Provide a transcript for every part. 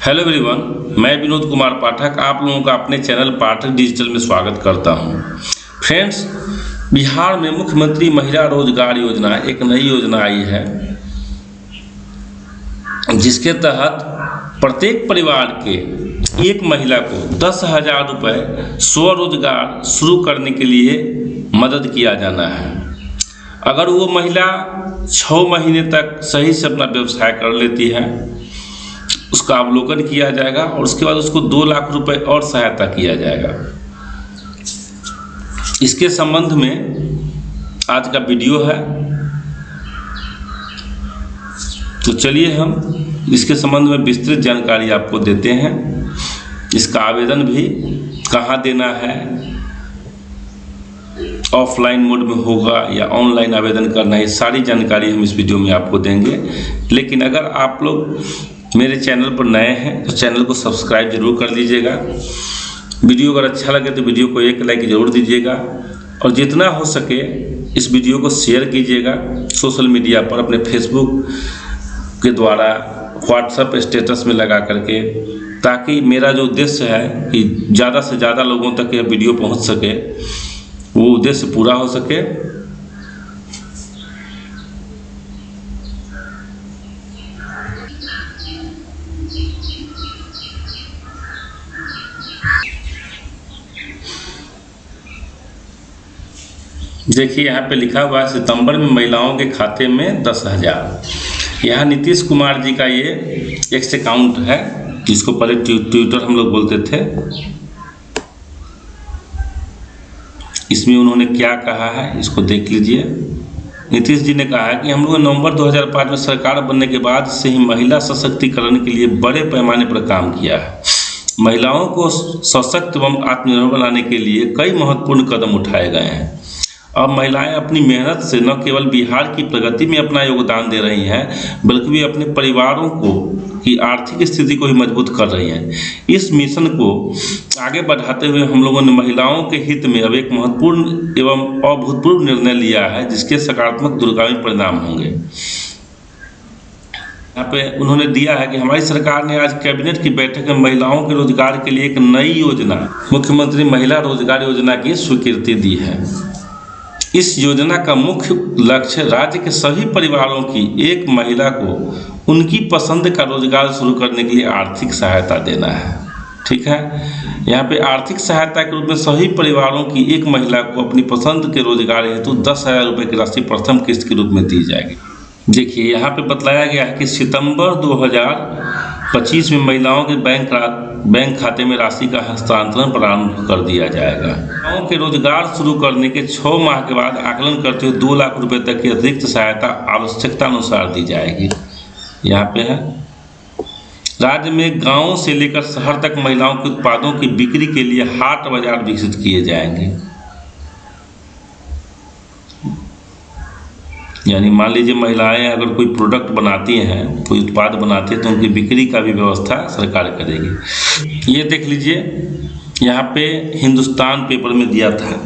Hello everyone, मैं विनोद कुमार पाठक आप लोगों का अपने चैनल पाठक डिजिटल में स्वागत करता हूं। फ्रेंड्स, बिहार में मुख्यमंत्री महिला रोजगार योजना एक नई योजना आई है, जिसके तहत प्रत्येक परिवार के एक महिला को 10,000 रुपये स्वरोजगार शुरू करने के लिए मदद किया जाना है। अगर वो महिला 6 महीने तक सही से अपना व्यवसाय कर लेती है, उसका अवलोकन किया जाएगा और उसके बाद उसको 2 लाख रुपए और सहायता किया जाएगा। इसके संबंध में आज का वीडियो है, तो चलिए हम इसके संबंध में विस्तृत जानकारी आपको देते हैं। इसका आवेदन भी कहाँ देना है, ऑफलाइन मोड में होगा या ऑनलाइन आवेदन करना है, ये सारी जानकारी हम इस वीडियो में आपको देंगे। लेकिन अगर आप लोग मेरे चैनल पर नए हैं तो चैनल को सब्सक्राइब जरूर कर लीजिएगा। वीडियो अगर अच्छा लगे तो वीडियो को एक लाइक जरूर दीजिएगा और जितना हो सके इस वीडियो को शेयर कीजिएगा सोशल मीडिया पर, अपने फेसबुक के द्वारा, व्हाट्सएप स्टेटस में लगा करके, ताकि मेरा जो उद्देश्य है कि ज़्यादा से ज़्यादा लोगों तक यह वीडियो पहुंच सके, वो उद्देश्य पूरा हो सके। देखिए यहाँ पे लिखा हुआ है सितंबर में महिलाओं के खाते में 10,000। यहाँ नीतीश कुमार जी का ये एक्स अकाउंट है, जिसको पहले ट्विटर हम लोग बोलते थे। इसमें उन्होंने क्या कहा है इसको देख लीजिए। नीतीश जी ने कहा है कि हम लोग नवंबर 2005 में सरकार बनने के बाद से ही महिला सशक्तिकरण के लिए बड़े पैमाने पर काम किया है। महिलाओं को सशक्त एवं आत्मनिर्भर बनाने के लिए कई महत्वपूर्ण कदम उठाए गए हैं। अब महिलाएं अपनी मेहनत से न केवल बिहार की प्रगति में अपना योगदान दे रही हैं, बल्कि वे अपने परिवारों की आर्थिक स्थिति को भी मजबूत कर रही हैं। इस मिशन को आगे बढ़ाते हुए हम लोगों ने महिलाओं के हित में अब एक महत्वपूर्ण एवं अभूतपूर्व निर्णय लिया है, जिसके सकारात्मक दूरगामी परिणाम होंगे। यहाँ पे उन्होंने दिया है कि हमारी सरकार ने आज कैबिनेट की बैठक में महिलाओं के रोजगार के लिए एक नई योजना, मुख्यमंत्री महिला रोजगार योजना की स्वीकृति दी है। इस योजना का मुख्य लक्ष्य राज्य के सभी परिवारों की एक महिला को उनकी पसंद का रोजगार शुरू करने के लिए आर्थिक सहायता देना है। ठीक है, यहाँ पे आर्थिक सहायता के रूप में सभी परिवारों की एक महिला को अपनी पसंद के रोजगार हेतु 10,000 रुपये की राशि प्रथम किस्त के रूप में दी जाएगी। देखिए यहाँ पे बतलाया गया है कि सितंबर 2025 में महिलाओं के बैंक खाते में राशि का हस्तांतरण प्रारंभ कर दिया जाएगा। महिलाओं के रोजगार शुरू करने के 6 माह के बाद आकलन करते हुए 2 लाख रुपए तक की अतिरिक्त सहायता आवश्यकता अनुसार दी जाएगी। यहाँ पे है, राज्य में गांवों से लेकर शहर तक महिलाओं के उत्पादों की बिक्री के लिए हाट बाजार विकसित किए जाएंगे। यानी मान लीजिए महिलाएं अगर कोई प्रोडक्ट बनाती हैं, कोई उत्पाद बनाती हैं, तो उनकी बिक्री का भी व्यवस्था सरकार करेगी। ये देख लीजिए, यहाँ पे हिंदुस्तान पेपर में दिया था,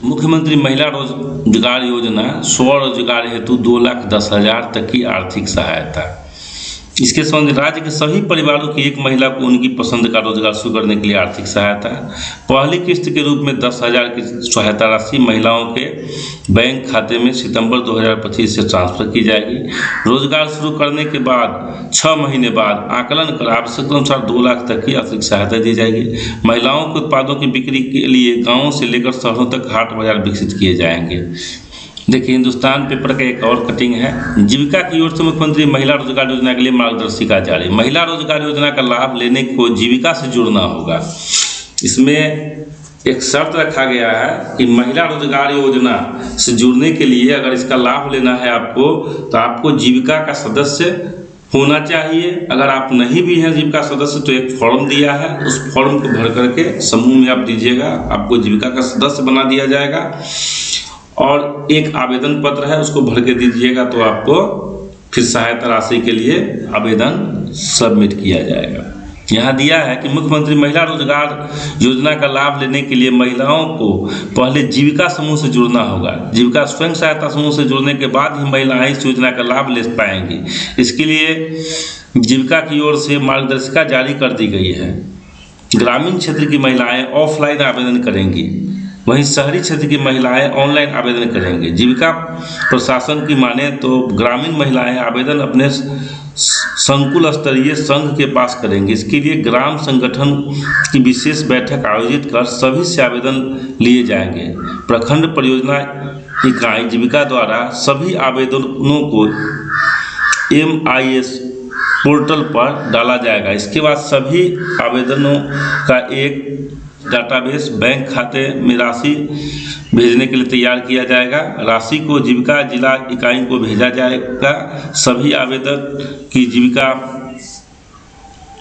मुख्यमंत्री महिला रोजगार योजना स्वरोजगार हेतु 2,10,000 तक की आर्थिक सहायता। इसके संबंध राज्य के सभी परिवारों की एक महिला को उनकी पसंद का रोजगार शुरू करने के लिए आर्थिक सहायता। पहली किस्त के रूप में 10,000 की सहायता राशि महिलाओं के बैंक खाते में सितंबर 2025 से ट्रांसफर की जाएगी। रोजगार शुरू करने के बाद 6 महीने बाद आकलन कर आवश्यकता अनुसार 2 लाख तक की आर्थिक सहायता दी जाएगी। महिलाओं के उत्पादों की बिक्री के लिए गाँवों से लेकर शहरों तक हाट बाजार विकसित किए जाएंगे। देखिए हिंदुस्तान पेपर का एक और कटिंग है। जीविका की ओर से मुख्यमंत्री महिला रोजगार योजना के लिए मार्गदर्शिका जारी। महिला रोजगार योजना का लाभ लेने को जीविका से जुड़ना होगा। इसमें एक शर्त रखा गया है कि महिला रोजगार योजना से जुड़ने के लिए अगर इसका लाभ लेना है आपको, तो आपको जीविका का सदस्य होना चाहिए। अगर आप नहीं भी हैं जीविका सदस्य, तो एक फॉर्म दिया है, उस फॉर्म को भर करके समूह में आप दीजिएगा, आपको जीविका का सदस्य बना दिया जाएगा। और एक आवेदन पत्र है, उसको भर के दीजिएगा, तो आपको फिर सहायता राशि के लिए आवेदन सबमिट किया जाएगा। यहाँ दिया है कि मुख्यमंत्री महिला रोजगार योजना का लाभ लेने के लिए महिलाओं को पहले जीविका समूह से जुड़ना होगा। जीविका स्वयं सहायता समूह से जुड़ने के बाद ही महिलाएं इस योजना का लाभ ले पाएंगी। इसके लिए जीविका की ओर से मार्गदर्शिका जारी कर दी गई है। ग्रामीण क्षेत्र की महिलाएं ऑफलाइन आवेदन करेंगी, वहीं शहरी क्षेत्र की महिलाएं ऑनलाइन आवेदन करेंगे। जीविका प्रशासन की माने तो ग्रामीण महिलाएं आवेदन अपने संकुल स्तरीय संघ के पास करेंगे। इसके लिए ग्राम संगठन की विशेष बैठक आयोजित कर सभी से आवेदन लिए जाएंगे। प्रखंड परियोजना इकाई जीविका द्वारा सभी आवेदनों को MIS पोर्टल पर डाला जाएगा। इसके बाद सभी आवेदनों का एक डाटाबेस बैंक खाते में राशि भेजने के लिए तैयार किया जाएगा। राशि को जीविका जिला इकाई को भेजा जाएगा। सभी आवेदक की जीविका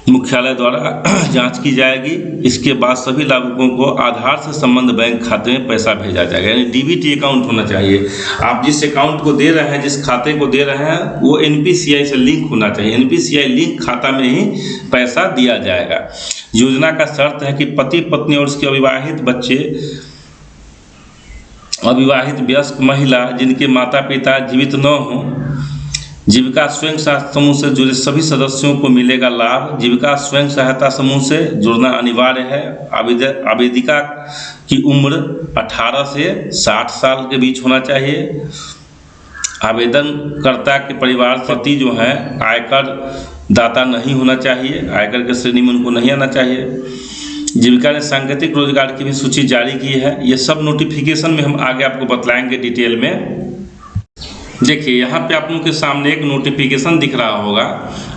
मुख्यालय द्वारा जांच की जाएगी। इसके बाद सभी लाभुकों को आधार से संबद्ध बैंक खाते में पैसा भेजा जाएगा, यानी DBT अकाउंट होना चाहिए। आप जिस अकाउंट को दे रहे हैं, जिस खाते को दे रहे हैं, वो NPCI से लिंक होना चाहिए। NPCI लिंक खाता में ही पैसा दिया जाएगा। योजना का शर्त है कि पति पत्नी और उसके अविवाहित बच्चे, अविवाहित वयस्क महिला जिनके माता पिता जीवित न हों, जीविका स्वयं सहायता समूह से जुड़े सभी सदस्यों को मिलेगा लाभ। जीविका स्वयं सहायता समूह से जुड़ना अनिवार्य है। आवेदिका की उम्र 18 से 60 साल के बीच होना चाहिए। आवेदनकर्ता के परिवार पति जो है आयकर दाता नहीं होना चाहिए, आयकर के श्रेणी में उनको नहीं आना चाहिए। जीविका ने सांकेतिक रोजगार की भी सूची जारी की है। ये सब नोटिफिकेशन में हम आगे आपको बतलाएंगे डिटेल में। देखिए यहाँ पे आप लोगों के सामने एक नोटिफिकेशन दिख रहा होगा,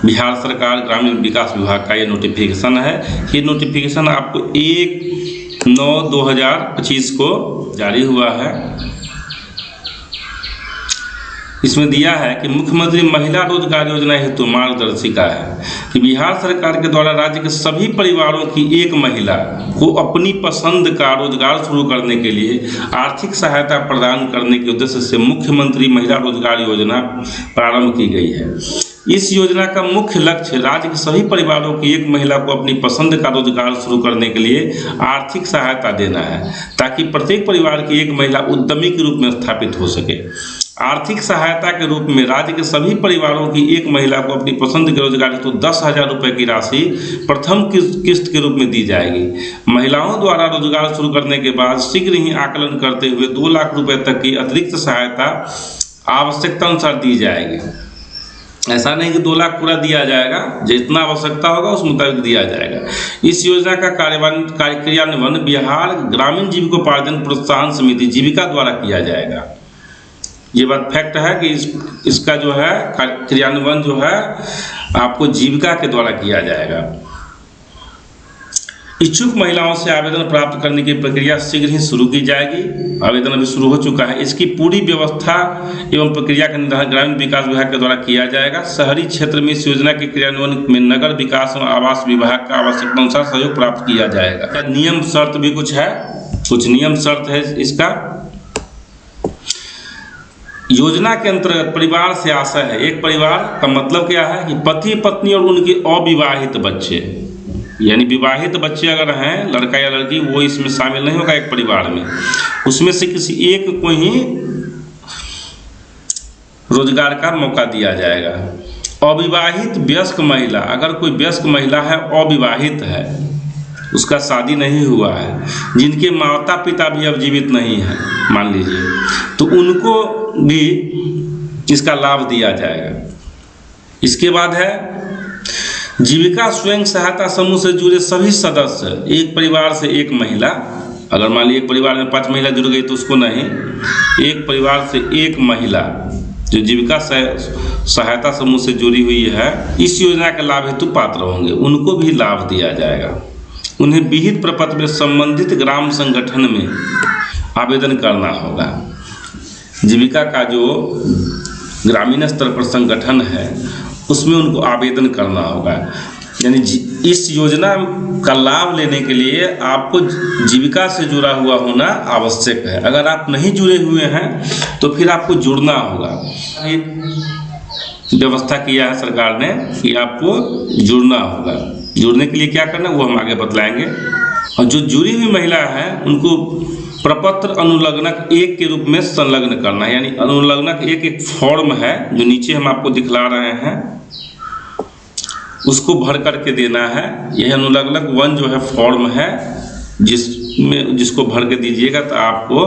बिहार सरकार ग्रामीण विकास विभाग का ये नोटिफिकेशन है। ये नोटिफिकेशन आपको 1/9/2025 को जारी हुआ है। इसमें दिया है कि मुख्यमंत्री महिला रोजगार योजना हेतु मार्गदर्शिका है कि बिहार सरकार के द्वारा राज्य के सभी परिवारों की एक महिला को अपनी पसंद का रोजगार शुरू करने के लिए आर्थिक सहायता प्रदान करने के उद्देश्य से मुख्यमंत्री महिला रोजगार योजना प्रारंभ की गई है। इस योजना का मुख्य लक्ष्य राज्य के सभी परिवारों की एक महिला को अपनी पसंद का रोजगार शुरू करने के लिए आर्थिक सहायता देना है, ताकि प्रत्येक परिवार की एक महिला उद्यमी के रूप में स्थापित हो सके। आर्थिक सहायता के रूप में राज्य के सभी परिवारों की एक महिला को अपनी पसंद के रोजगार हेतु 10,000 रुपये की राशि प्रथम किस्त के रूप में दी जाएगी। महिलाओं द्वारा रोजगार शुरू करने के बाद शीघ्र ही आकलन करते हुए 2 लाख रुपये तक की अतिरिक्त सहायता आवश्यकता अनुसार दी जाएगी। ऐसा नहीं कि 2 लाख पूरा दिया जाएगा, जितना आवश्यकता होगा उस मुताबिक दिया जाएगा। इस योजना का क्रियान्वयन बिहार ग्रामीण जीविकोपार्जन प्रोत्साहन समिति जीविका द्वारा किया जाएगा। ये बात फैक्ट है कि इसका जो है क्रियान्वयन जो है आपको जीविका के द्वारा किया जाएगा। इच्छुक महिलाओं से आवेदन प्राप्त करने की प्रक्रिया शीघ्र ही शुरू की जाएगी। आवेदन अभी शुरू हो चुका है। इसकी पूरी व्यवस्था एवं प्रक्रिया का निर्धारण ग्रामीण विकास विभाग के द्वारा किया जाएगा। शहरी क्षेत्र में इस योजना के क्रियान्वयन में नगर विकास एवं आवास विभाग का आवश्यकता अनुसार सहयोग प्राप्त किया जाएगा। नियम शर्त भी कुछ है, कुछ नियम शर्त है इसका। योजना के अंतर्गत परिवार से आशय है। एक परिवार का मतलब क्या है कि पति पत्नी और उनके अविवाहित बच्चे, यानी विवाहित बच्चे अगर हैं, लड़का या लड़की, वो इसमें शामिल नहीं होगा एक परिवार में। उसमें से किसी एक को ही रोजगार का मौका दिया जाएगा। अविवाहित वयस्क महिला, अगर कोई वयस्क महिला है, अविवाहित है, उसका शादी नहीं हुआ है, जिनके माता पिता भी अब जीवित नहीं है मान लीजिए, तो उनको भी इसका लाभ दिया जाएगा। इसके बाद है जीविका स्वयं सहायता समूह से जुड़े सभी सदस्य, एक परिवार से एक महिला, अगर मान लीजिए एक परिवार में 5 महिला जुड़ गई तो उसको नहीं, एक परिवार से एक महिला जो जीविका सहायता समूह से जुड़ी हुई है, इस योजना के लाभ हेतु पात्र होंगे, उनको भी लाभ दिया जाएगा। उन्हें विहित प्रपत्र में संबंधित ग्राम संगठन में आवेदन करना होगा। जीविका का जो ग्रामीण स्तर पर संगठन है उसमें उनको आवेदन करना होगा। यानी इस योजना का लाभ लेने के लिए आपको जीविका से जुड़ा हुआ होना आवश्यक है। अगर आप नहीं जुड़े हुए हैं तो फिर आपको जुड़ना होगा। व्यवस्था किया है सरकार ने कि आपको जुड़ना होगा। जुड़ने के लिए क्या करना है वो हम आगे बतलाएंगे। और जो जुड़ी हुई महिला है उनको प्रपत्र अनुलग्नक 1 के रूप में संलग्न करना है, यानी अनुलग्नक 1 एक फॉर्म है जो नीचे हम आपको दिखला रहे हैं, उसको भर करके देना है। यह अनुलग्नक 1 जो है फॉर्म है जिसको भर के दीजिएगा तो आपको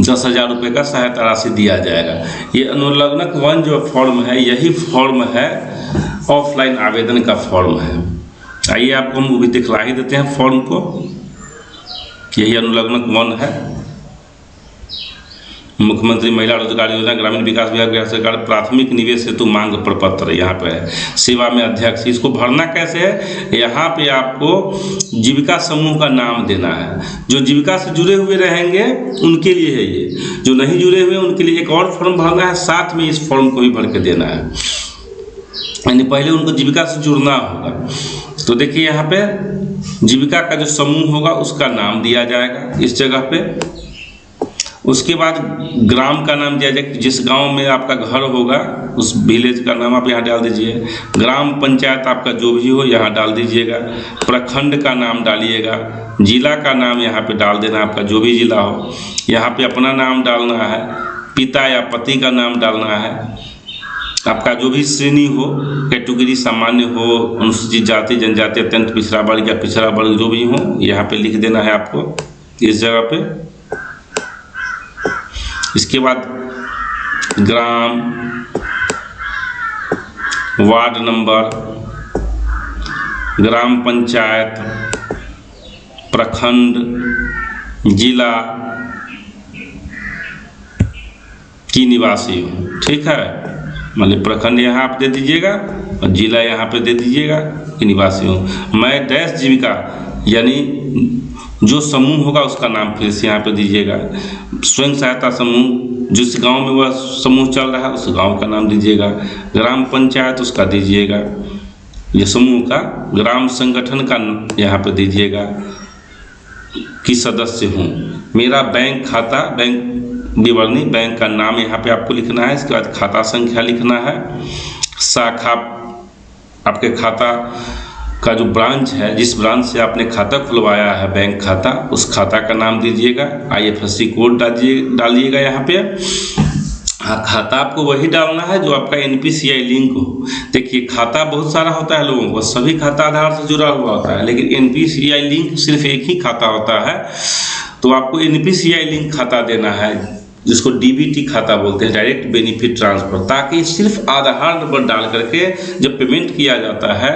10,000 रुपये का सहायता राशि दिया जाएगा। ये अनुलग्नक 1 जो फॉर्म है यही फॉर्म है ऑफलाइन आवेदन का फॉर्म है। आइए आपको हम वो भी दिखला ही देते हैं फॉर्म को। यही अनुलग्नक 1 है। मुख्यमंत्री महिला रोजगार योजना ग्रामीण विकास विभाग बिहार सरकार प्राथमिक निवेश हेतु मांग प्रपत्र यहाँ पे है। सेवा में अध्यक्ष, इसको भरना कैसे है, यहाँ पे आपको जीविका समूह का नाम देना है। जो जीविका से जुड़े हुए रहेंगे उनके लिए है ये, जो नहीं जुड़े हुए उनके लिए एक और फॉर्म भरना है, साथ में इस फॉर्म को भी भर के देना है, यानी पहले उनको जीविका से जुड़ना होगा। तो देखिए यहाँ पे जीविका का जो समूह होगा उसका नाम दिया जाएगा इस जगह पे। उसके बाद ग्राम का नाम दिया जाएगा, जिस गांव में आपका घर होगा उस विलेज का नाम आप यहाँ डाल दीजिए। ग्राम पंचायत आपका जो भी हो यहाँ डाल दीजिएगा। प्रखंड का नाम डालिएगा। जिला का नाम यहाँ पे डाल देना, आपका जो भी जिला हो। यहाँ पे अपना नाम डालना है, पिता या पति का नाम डालना है, आपका जो भी श्रेणी हो, कैटेगरी सामान्य हो, अनुसूचित जाति जनजाति अत्यंत पिछड़ा वर्ग या पिछड़ा वर्ग जो भी हो यहाँ पे लिख देना है आपको इस जगह पे। इसके बाद ग्राम, वार्ड नंबर, ग्राम पंचायत, प्रखंड, जिला की निवासी हो, ठीक है। मतलब प्रखंड यहाँ आप दे दीजिएगा और जिला यहाँ पे दे दीजिएगा कि निवासी हो। मैं डैश जीविका यानी जो समूह होगा उसका नाम फिर से यहाँ पे दीजिएगा। स्वयं सहायता समूह जिस गांव में वह समूह चल रहा है उस गांव का नाम दीजिएगा। ग्राम पंचायत उसका दीजिएगा, ये समूह का। ग्राम संगठन का यहाँ पे दीजिएगा कि सदस्य हूँ। मेरा बैंक खाता, बैंक विवरणी, बैंक का नाम यहाँ पे आपको लिखना है। इसके बाद खाता संख्या लिखना है। शाखा, आपके खाता का जो ब्रांच है, जिस ब्रांच से आपने खाता खुलवाया है बैंक खाता, उस खाता का नाम दीजिएगा। IFSC कोड डालिएगा यहाँ पे। हाँ, खाता आपको वही डालना है जो आपका NPCI लिंक हो। देखिए खाता बहुत सारा होता है लोगों को, सभी खाता आधार से जुड़ा हुआ होता है, लेकिन NPCI लिंक सिर्फ एक ही खाता होता है। तो आपको NPCI लिंक खाता देना है, जिसको DBT खाता बोलते हैं, डायरेक्ट बेनिफिट ट्रांसफर, ताकि सिर्फ आधार नंबर डाल करके जब पेमेंट किया जाता है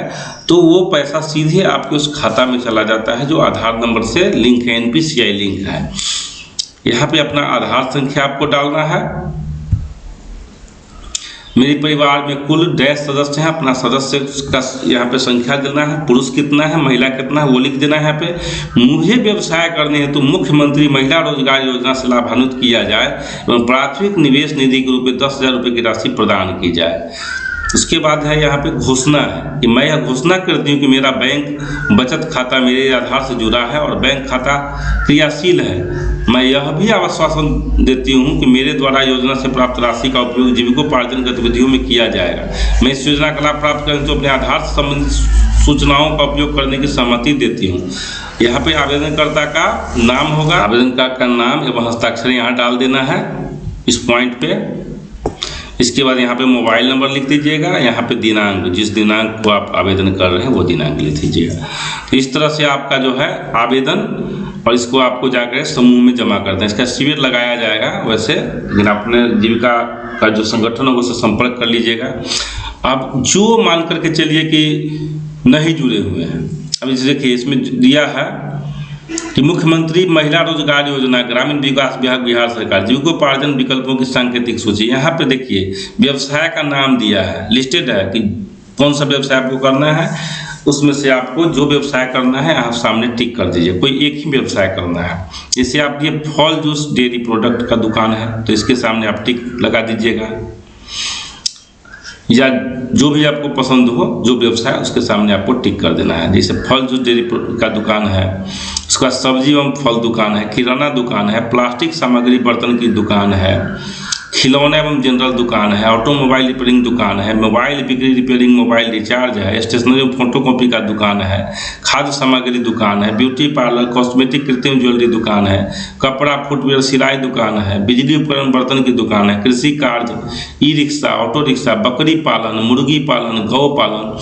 तो वो पैसा सीधे आपके उस खाता में चला जाता है जो आधार नंबर से लिंक है, NPCI लिंक है। यहाँ पे अपना आधार संख्या आपको डालना है। मेरे परिवार में कुल डैश सदस्य हैं, अपना सदस्य का यहाँ पे संख्या देना है। पुरुष कितना है, महिला कितना है वो लिख देना है यहाँ पे। मुझे व्यवसाय करने हेतु मुख्यमंत्री महिला रोजगार योजना से लाभान्वित किया जाए एवं प्राथमिक निवेश निधि के रूप में 10,000 रुपये की राशि प्रदान की जाए। उसके बाद है यहाँ पे घोषणा है कि मैं यह घोषणा करती हूँ कि मेरा बैंक बचत खाता मेरे आधार से जुड़ा है और बैंक खाता क्रियाशील है। मैं यह भी आश्वासन देती हूँ कि मेरे द्वारा योजना से प्राप्त राशि का उपयोग जीविकोपार्जन गतिविधियों में किया जाएगा। मैं इस योजना का लाभ प्राप्त करूँ तो अपने आधार से संबंधित सूचनाओं का उपयोग करने की सहमति देती हूँ। यहाँ पे आवेदनकर्ता का नाम होगा, आवेदनकर्ता का नाम एवं हस्ताक्षर यहाँ डाल देना है इस पॉइंट पे। इसके बाद यहाँ पे मोबाइल नंबर लिख दीजिएगा। यहाँ पे दिनांक, जिस दिनांक को आप आवेदन कर रहे हैं वो दिनांक लिख दीजिएगा। तो इस तरह से आपका जो है आवेदन, और इसको आपको जाकर समूह में जमा कर दें। इसका शिविर लगाया जाएगा वैसे, लेकिन अपने जीविका का जो संगठन होगा उससे संपर्क कर लीजिएगा। आप जो मान करके चलिए कि नहीं जुड़े हुए हैं, अब इसे देखिए इसमें दिया है कि मुख्यमंत्री महिला रोजगार योजना ग्रामीण विकास विभाग बिहार सरकार जीविकोपार्जन विकल्पों की सांकेतिक सूची। यहाँ पे देखिए व्यवसाय का नाम दिया है, लिस्टेड है कि कौन सा व्यवसाय आपको करना है। उसमें से आपको जो व्यवसाय करना है आप सामने टिक कर दीजिए, कोई एक ही व्यवसाय करना है। जैसे आप ये फल जूस डेयरी प्रोडक्ट का दुकान है तो इसके सामने आप टिक लगा दीजिएगा, या जो भी आपको पसंद हो जो व्यवसाय उसके सामने आपको टिक कर देना है। जैसे फल जूस डेयरी का दुकान है, उसके बाद सब्जी एवं फल दुकान है, किराना दुकान है, प्लास्टिक सामग्री बर्तन की दुकान है, खिलौना एवं जनरल दुकान है, ऑटोमोबाइल रिपेयरिंग दुकान है, मोबाइल बिक्री रिपेयरिंग मोबाइल रिचार्ज है, स्टेशनरी फोटो कॉपी का दुकान है, खाद्य सामग्री दुकान है, ब्यूटी पार्लर, कॉस्मेटिक कृत्रिम ज्वेलरी दुकान है, कपड़ा फुटवेयर सिलाई दुकान है, बिजली उपकरण बर्तन की दुकान है, कृषि कार्य, ई रिक्शा, ऑटो रिक्शा, बकरी पालन, मुर्गी पालन, गौ पालन।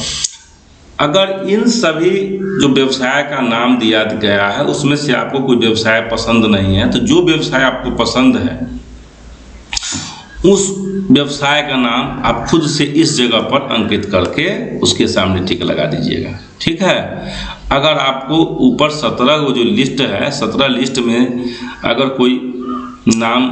अगर इन सभी जो व्यवसाय का नाम दिया गया है उसमें से आपको कोई व्यवसाय पसंद नहीं है, तो जो व्यवसाय आपको पसंद है उस व्यवसाय का नाम आप खुद से इस जगह पर अंकित करके उसके सामने टिक लगा दीजिएगा। ठीक है। अगर आपको ऊपर 17 वो जो लिस्ट है, 17 लिस्ट में अगर कोई नाम,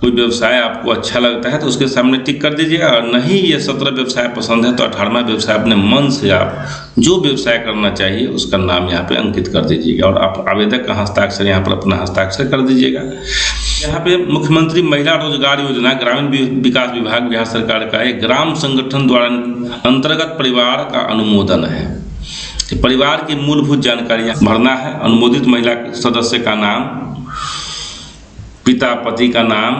कोई व्यवसाय आपको अच्छा लगता है तो उसके सामने टिक कर दीजिएगा, और नहीं ये 17 व्यवसाय पसंद है तो 18वां व्यवसाय अपने मन से आप जो व्यवसाय करना चाहिए उसका नाम यहाँ पे अंकित कर दीजिएगा, और आप आवेदक का हस्ताक्षर यहाँ पर अपना हस्ताक्षर कर दीजिएगा। यहाँ पे मुख्यमंत्री महिला रोजगार योजना ग्रामीण विकास विभाग बिहार सरकार का एक ग्राम संगठन द्वारा अंतर्गत परिवार का अनुमोदन है। परिवार की मूलभूत जानकारियाँ भरना है, अनुमोदित महिला सदस्य का नाम, पिता पति का नाम,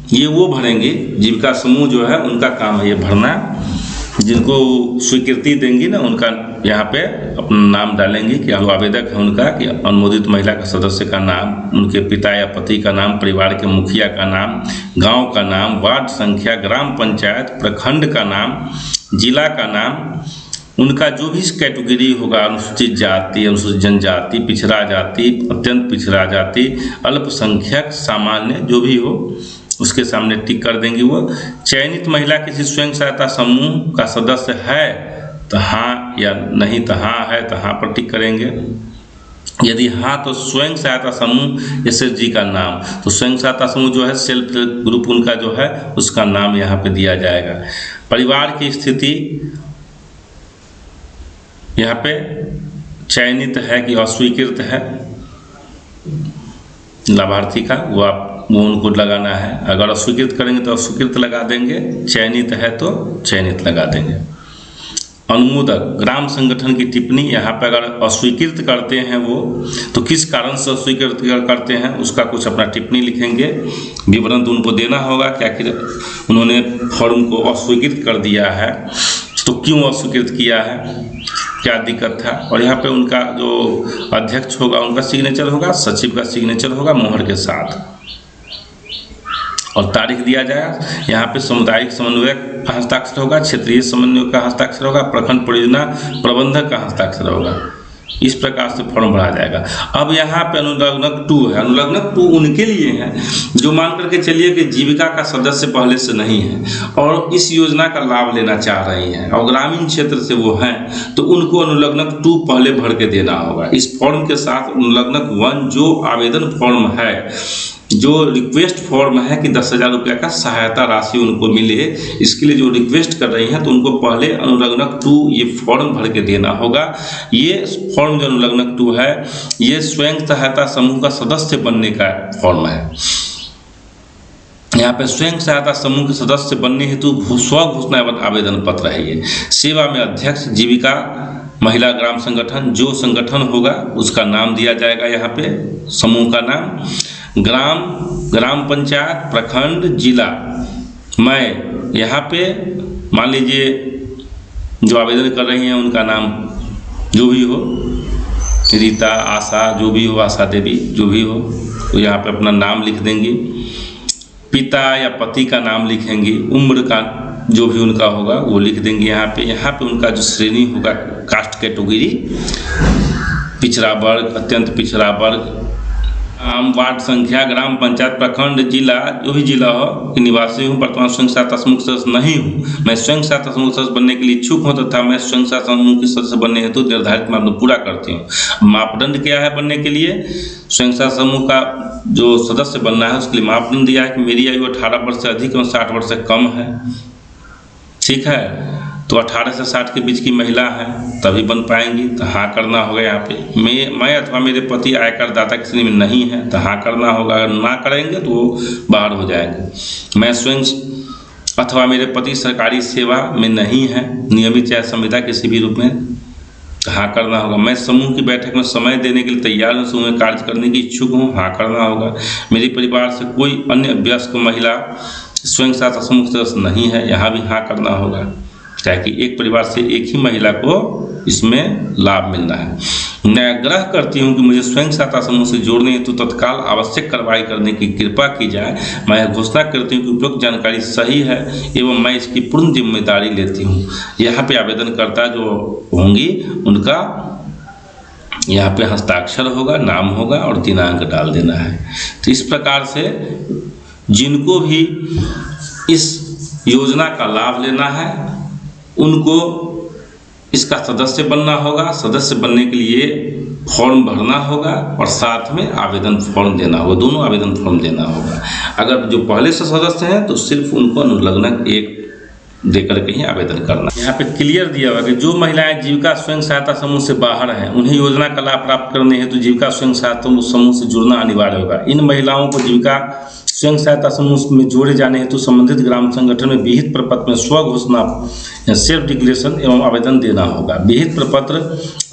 ये वो भरेंगे। जीविका समूह जो है उनका काम है ये भरना, जिनको स्वीकृति देंगी ना उनका यहाँ पे अपना नाम डालेंगे कि जो आवेदक है उनका, कि अनुमोदित महिला का सदस्य का नाम, उनके पिता या पति का नाम, परिवार के मुखिया का नाम, गांव का नाम, वार्ड संख्या, ग्राम पंचायत, प्रखंड का नाम, जिला का नाम, उनका जो भी कैटेगरी होगा, अनुसूचित जाति, अनुसूचित जनजाति, पिछड़ा जाति, अत्यंत पिछड़ा जाति, अल्पसंख्यक, सामान्य, जो भी हो उसके सामने टिक कर देंगे। वो चयनित महिला किसी स्वयं सहायता समूह का सदस्य है तो हाँ, या नहीं तो हाँ है तो हाँ पर टिक करेंगे। यदि हाँ तो स्वयं सहायता समूह SHG का नाम, तो स्वयं सहायता समूह जो है सेल्फ हेल्प ग्रुप उनका जो है उसका नाम यहाँ पे दिया जाएगा। परिवार की स्थिति यहाँ पे चयनित है कि अस्वीकृत है लाभार्थी का, वो उनको लगाना है। अगर अस्वीकृत करेंगे तो अस्वीकृत लगा देंगे, चयनित है तो चयनित लगा देंगे। अनुमोदक ग्राम संगठन की टिप्पणी, यहाँ पे अगर अस्वीकृत करते हैं वो तो किस कारण से अस्वीकृत करते हैं उसका कुछ अपना टिप्पणी लिखेंगे। विवरण तो उनको देना होगा कि आखिर उन्होंने फॉर्म को अस्वीकृत कर दिया है तो क्यों अस्वीकृत किया है, क्या दिक्कत था। और यहाँ पे उनका जो अध्यक्ष होगा उनका सिग्नेचर होगा, सचिव का सिग्नेचर होगा मोहर के साथ, और तारीख दिया जाएगा। यहाँ पे सामुदायिक समन्वयक का हस्ताक्षर होगा, क्षेत्रीय समन्वयक का हस्ताक्षर होगा, प्रखंड परियोजना प्रबंधक का हस्ताक्षर होगा। इस प्रकार से फॉर्म भरा जाएगा। अब यहाँ पे अनुलग्नक 2 है। अनुलग्नक 2 उनके लिए है जो मान करके चलिए कि जीविका का सदस्य पहले से नहीं है और इस योजना का लाभ लेना चाह रही हैं और ग्रामीण क्षेत्र से वो हैं, तो उनको अनुलग्नक 2 पहले भर के देना होगा। इस फॉर्म के साथ अनुलग्नक 1 जो आवेदन फॉर्म है, जो रिक्वेस्ट फॉर्म है कि 10,000 रुपये का सहायता राशि उनको मिले, इसके लिए जो रिक्वेस्ट कर रही हैं तो उनको पहले अनुलग्नक 2 ये फॉर्म भर के देना होगा। ये फॉर्म जो अनुलग्नक 2 है ये स्वयं सहायता समूह का सदस्य बनने का फॉर्म है। यहाँ पे स्वयं सहायता समूह के सदस्य बनने हेतु स्व घोषणा आवेदन पत्र है ये। सेवा में अध्यक्ष, जीविका महिला ग्राम संगठन, जो संगठन होगा उसका नाम दिया जाएगा। यहाँ पे समूह का नाम, ग्राम पंचायत, प्रखंड, जिला। मैं यहाँ पे मान लीजिए जो आवेदन कर रही हैं उनका नाम जो भी हो, रीता, आशा, जो भी हो, आशा देवी, जो भी हो, तो यहाँ पे अपना नाम लिख देंगी। पिता या पति का नाम लिखेंगी, उम्र का जो भी उनका होगा वो लिख देंगे। यहाँ पे उनका जो श्रेणी होगा, कास्ट कैटेगरी, पिछड़ा वर्ग, अत्यंत पिछड़ा वर्ग, वार्ड संख्या, ग्राम पंचायत, प्रखंड, जिला, जो भी जिला हो कि निवासी हूँ, वर्तमान स्वयं सहायता समूह सदस्य नहीं हूँ, मैं स्वयं सहायता समूह सदस्य बनने के लिए इच्छुक हूँ तथा मैं स्वयं सहायता समूह के सदस्य बनने हेतु निर्धारित मापदंड पूरा करती हूँ। मापदंड क्या है बनने के लिए? स्वयं सहायता समूह का जो सदस्य बनना है उसके लिए मापदंड दिया है कि मेरी आयु 18 वर्ष से अधिक एवं 60 वर्ष से कम है। ठीक है, तो 18 से 60 के बीच की महिला है तभी बन पाएंगी, तो हाँ करना होगा। यहाँ पे मैं अथवा मेरे पति आयकर दाता की श्रेणी में नहीं है तो हाँ करना होगा। अगर ना करेंगे तो वो बाहर हो जाएंगे। मैं स्वयं अथवा मेरे पति सरकारी सेवा में नहीं है, नियमित या संविदा किसी भी रूप में, हाँ करना होगा। मैं समूह की बैठक में समय देने के लिए तैयार हूँ, समूह में कार्य करने की इच्छुक हूँ, हाँ करना होगा। मेरे परिवार से कोई अन्य वयस्क महिला स्वयं सहायता समूह सदस्य नहीं है, यहाँ भी हाँ करना होगा, ताकि एक परिवार से एक ही महिला को इसमें लाभ मिलना है। मैं आग्रह करती हूँ कि मुझे स्वयं सहायता समूह से जोड़ने हेतु तत्काल आवश्यक कार्रवाई करने की कृपा की जाए। मैं घोषणा करती हूँ कि उपयुक्त जानकारी सही है एवं मैं इसकी पूर्ण जिम्मेदारी लेती हूँ। यहाँ पे आवेदनकर्ता जो होंगी उनका यहाँ पे हस्ताक्षर होगा, नाम होगा और दिनांक डाल देना है। तो इस प्रकार से जिनको भी इस योजना का लाभ लेना है उनको इसका सदस्य बनना होगा। सदस्य बनने के लिए फॉर्म भरना होगा और साथ में आवेदन फॉर्म देना होगा, दोनों आवेदन फॉर्म देना होगा। अगर जो पहले से सदस्य हैं तो सिर्फ उनको अनुलग्नक 1 देकर के ही आवेदन करना। यहाँ पे क्लियर दिया हुआ कि जो महिलाएं जीविका स्वयं सहायता समूह से बाहर हैं उन्हें योजना का लाभ प्राप्त करने हेतु जीविका स्वयं सहायता समूह से जुड़ना अनिवार्य होगा। इन महिलाओं को जीविका स्वयं सहायता समूह में जोड़े जाने हेतु संबंधित ग्राम संगठन में विहित प्रपत्र में स्व घोषणा सेल्फ डिक्लेरेशन एवं आवेदन देना होगा। विहित प्रपत्र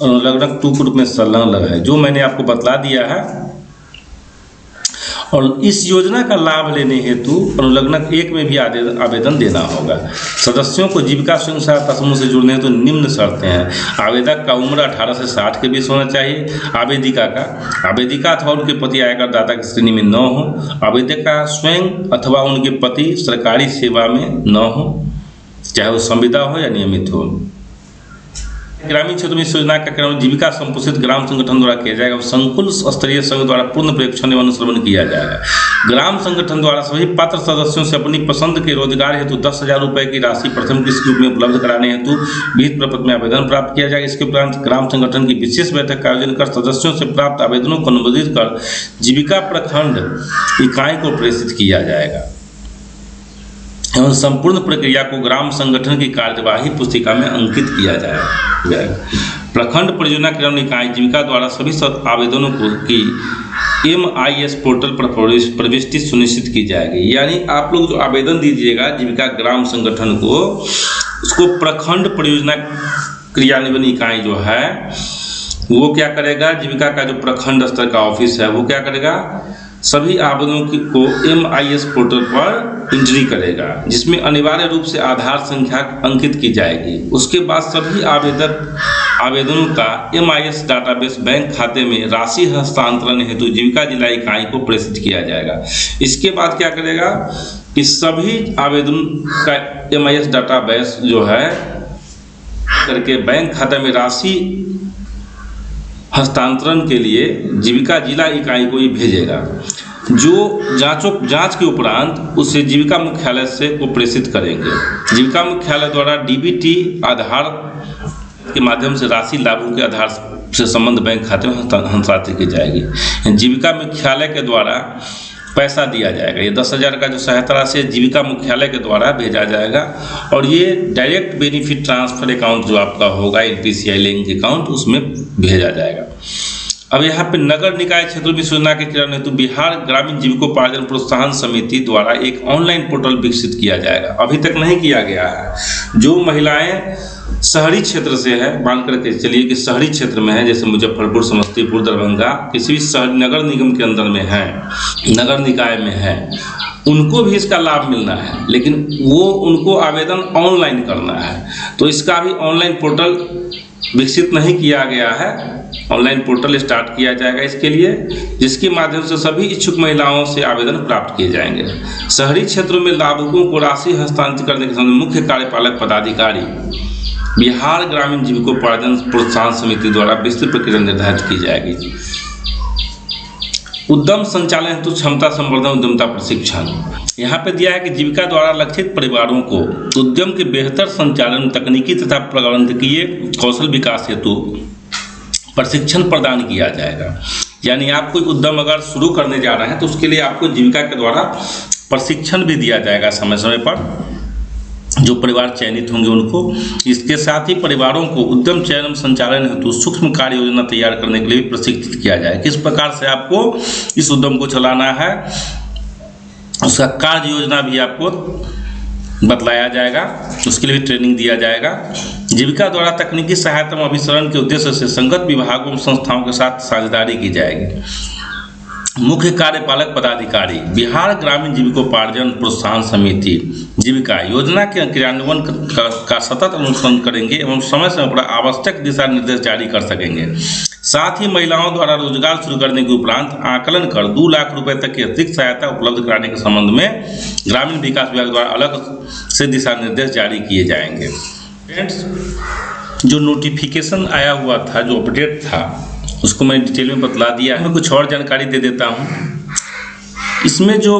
अनुलग्नक 2 के रूप में संलग्न है, जो मैंने आपको बतला दिया है। और इस योजना का लाभ लेने हेतु अनुलग्नक 1 में भी आवेदन देना होगा। सदस्यों को जीविका स्वयं सहायता समूह से जुड़ने हेतु निम्न शर्तें हैं। आवेदक का उम्र 18 से 60 के बीच होना चाहिए। आवेदिका अथवा उनके पति आयकर दाता की श्रेणी में न हो। आवेदिका स्वयं अथवा उनके पति सरकारी सेवा में न हो, चाहे वो संविदा हो या नियमित हो। ग्रामीण क्षेत्र में इस योजना का कार्यान्वयन जीविका संपोषित ग्राम संगठन द्वारा किया जाएगा। संकुल स्तरीय संघ द्वारा पूर्ण प्रेक्षण एवं अनुश्रवण किया जाएगा। ग्राम संगठन द्वारा सभी पात्र सदस्यों से अपनी पसंद के रोजगार हेतु 10,000 रुपये की राशि प्रथम किस्त रूप में उपलब्ध कराने हेतु विहित प्रपत्र में आवेदन प्राप्त किया जाएगा। इसके उपरांत ग्राम संगठन की विशेष बैठक का आयोजन कर सदस्यों से प्राप्त आवेदनों को अनुमोदित कर जीविका प्रखंड इकाई को प्रेषित किया जाएगा एवं संपूर्ण प्रक्रिया को ग्राम संगठन की कार्यवाही पुस्तिका में अंकित किया जाएगा। प्रखंड परियोजना क्रियान्वयन इकाई जीविका द्वारा सभी आवेदनों को की MIS पोर्टल पर प्रविष्टि सुनिश्चित की जाएगी। यानी आप लोग जो आवेदन दीजिएगा जीविका ग्राम संगठन को, उसको प्रखंड परियोजना क्रियान्वयन इकाई जो है वो क्या करेगा, जीविका का जो प्रखंड स्तर का ऑफिस है वो क्या करेगा, सभी आवेदनों को MIS पोर्टल पर एंट्री करेगा, जिसमें अनिवार्य रूप से आधार संख्या अंकित की जाएगी। उसके बाद सभी आवेदनों का MIS डाटाबेस बैंक खाते में राशि हस्तांतरण हेतु जीविका जिला इकाई को प्रेषित किया जाएगा। इसके बाद क्या करेगा कि सभी आवेदन का MIS डाटाबेस जो है करके बैंक खाते में राशि हस्तांतरण के लिए जीविका जिला इकाई को ही भेजेगा, जो जांच के उपरांत उसे जीविका मुख्यालय से को प्रेषित करेंगे। जीविका मुख्यालय द्वारा DBT आधार के माध्यम से राशि लाभों के आधार से संबंध बैंक खाते में हस्तांतरित की जाएगी। जीविका मुख्यालय के द्वारा पैसा दिया जाएगा। ये 10,000 का जो सहायता राशि है जीविका मुख्यालय के द्वारा भेजा जाएगा और ये डायरेक्ट बेनिफिट ट्रांसफर अकाउंट जो आपका होगा NPCI लिंक अकाउंट, उसमें भेजा जाएगा। अब यहाँ पे नगर निकाय क्षेत्र में योजना के क्रियान्वयन हेतु बिहार ग्रामीण जीविकोपार्जन प्रोत्साहन समिति द्वारा एक ऑनलाइन पोर्टल विकसित किया जाएगा। अभी तक नहीं किया गया है। जो महिलाएं शहरी क्षेत्र से है, मान करके चलिए कि शहरी क्षेत्र में है, जैसे मुजफ्फरपुर, समस्तीपुर, दरभंगा, किसी भी शहर नगर निगम के अंदर में है, नगर निकाय में है, उनको भी इसका लाभ मिलना है, लेकिन वो उनको आवेदन ऑनलाइन करना है। तो इसका भी ऑनलाइन पोर्टल विकसित नहीं किया गया है। ऑनलाइन पोर्टल स्टार्ट किया जाएगा इसके लिए, जिसके माध्यम से सभी इच्छुक महिलाओं से आवेदन प्राप्त किए जाएंगे। शहरी क्षेत्रों में लाभुकों को राशि हस्तांतरित करने के समय मुख्य कार्यपालक पदाधिकारी बिहार ग्रामीण जीविकोपार्जन प्रोत्साहन समिति द्वारा विस्तृत प्रक्रिया निर्धारित की जाएगी। उद्यम संचालन हेतु क्षमता संवर्धन उद्यमता प्रशिक्षण। यहाँ पे दिया है कि जीविका द्वारा लक्षित परिवारों को उद्यम के बेहतर संचालन, तकनीकी तथा प्रबंधकीय कौशल विकास हेतु प्रशिक्षण प्रदान किया जाएगा। यानी आप कोई उद्यम अगर शुरू करने जा रहे हैं तो उसके लिए आपको जीविका के द्वारा प्रशिक्षण भी दिया जाएगा समय समय पर, जो परिवार चयनित होंगे उनको। इसके साथ ही परिवारों को उद्यम चयन संचालन हेतु सूक्ष्म कार्य योजना तैयार करने के लिए भी प्रशिक्षित किया जाए। किस प्रकार से आपको इस उद्यम को चलाना है, उसका कार्य योजना भी आपको बतलाया जाएगा, उसके लिए भी ट्रेनिंग दिया जाएगा। जीविका द्वारा तकनीकी सहायता एवं अभिसरण के उद्देश्य से संगत विभागों एवं संस्थाओं के साथ साझेदारी की जाएगी। मुख्य कार्यपालक पदाधिकारी बिहार ग्रामीण जीविकोपार्जन प्रोत्साहन समिति जीविका योजना के क्रियान्वयन का सतत अनुसरण करेंगे एवं समय समय पर आवश्यक दिशा निर्देश जारी कर सकेंगे। साथ ही महिलाओं द्वारा रोजगार शुरू करने के उपरांत आकलन कर 2 लाख रुपए तक की अतिरिक्त सहायता उपलब्ध कराने के संबंध में ग्रामीण विकास विभाग द्वारा अलग से दिशा निर्देश जारी किए जाएंगे। फ्रेंड्स, जो नोटिफिकेशन आया हुआ था, जो अपडेट था, उसको मैंने डिटेल में बतला दिया है। मैं कुछ और जानकारी दे देता हूँ। इसमें जो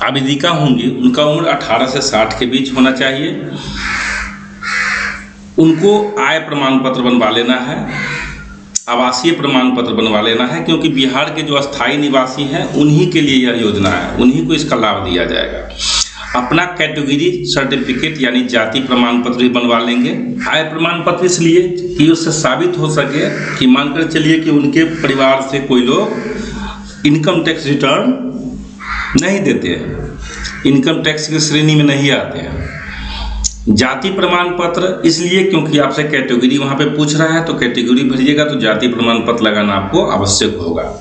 आवेदिका होंगी उनका उम्र 18 से 60 के बीच होना चाहिए। उनको आय प्रमाण पत्र बनवा लेना है, आवासीय प्रमाण पत्र बनवा लेना है, क्योंकि बिहार के जो अस्थायी निवासी हैं उन्हीं के लिए यह योजना है, उन्हीं को इसका लाभ दिया जाएगा। अपना कैटेगरी सर्टिफिकेट यानी जाति प्रमाण पत्र भी बनवा लेंगे। आय प्रमाण पत्र इसलिए कि उससे साबित हो सके कि मानकर चलिए कि उनके परिवार से कोई लोग इनकम टैक्स रिटर्न नहीं देते हैं, इनकम टैक्स की श्रेणी में नहीं आते हैं। जाति प्रमाण पत्र इसलिए क्योंकि आपसे कैटेगरी वहाँ पे पूछ रहा है, तो कैटेगरी भरिएगा तो जाति प्रमाण पत्र लगाना आपको आवश्यक होगा।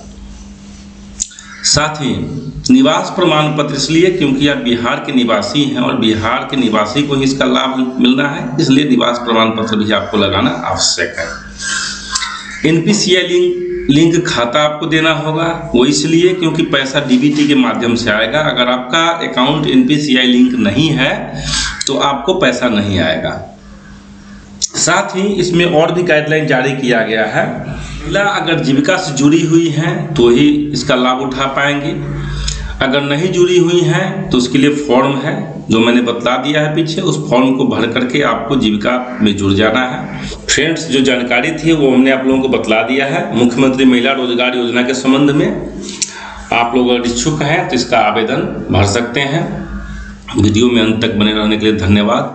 साथ ही निवास प्रमाण पत्र इसलिए क्योंकि आप बिहार के निवासी हैं और बिहार के निवासी को ही इसका लाभ मिलना है, इसलिए निवास प्रमाण पत्र भी आपको लगाना आवश्यक है। NPCI लिंक खाता आपको देना होगा, वो इसलिए क्योंकि पैसा DBT के माध्यम से आएगा। अगर आपका अकाउंट NPCI लिंक नहीं है तो आपको पैसा नहीं आएगा। साथ ही इसमें और भी गाइडलाइन जारी किया गया है। महिला अगर जीविका से जुड़ी हुई हैं तो ही इसका लाभ उठा पाएंगी, अगर नहीं जुड़ी हुई हैं तो उसके लिए फॉर्म है जो मैंने बतला दिया है पीछे, उस फॉर्म को भर करके आपको जीविका में जुड़ जाना है। फ्रेंड्स, जो जानकारी थी वो हमने आप लोगों को बतला दिया है मुख्यमंत्री महिला रोजगार योजना के संबंध में। आप लोग अगर इच्छुक हैं तो इसका आवेदन भर सकते हैं। वीडियो में अंत तक बने रहने के लिए धन्यवाद।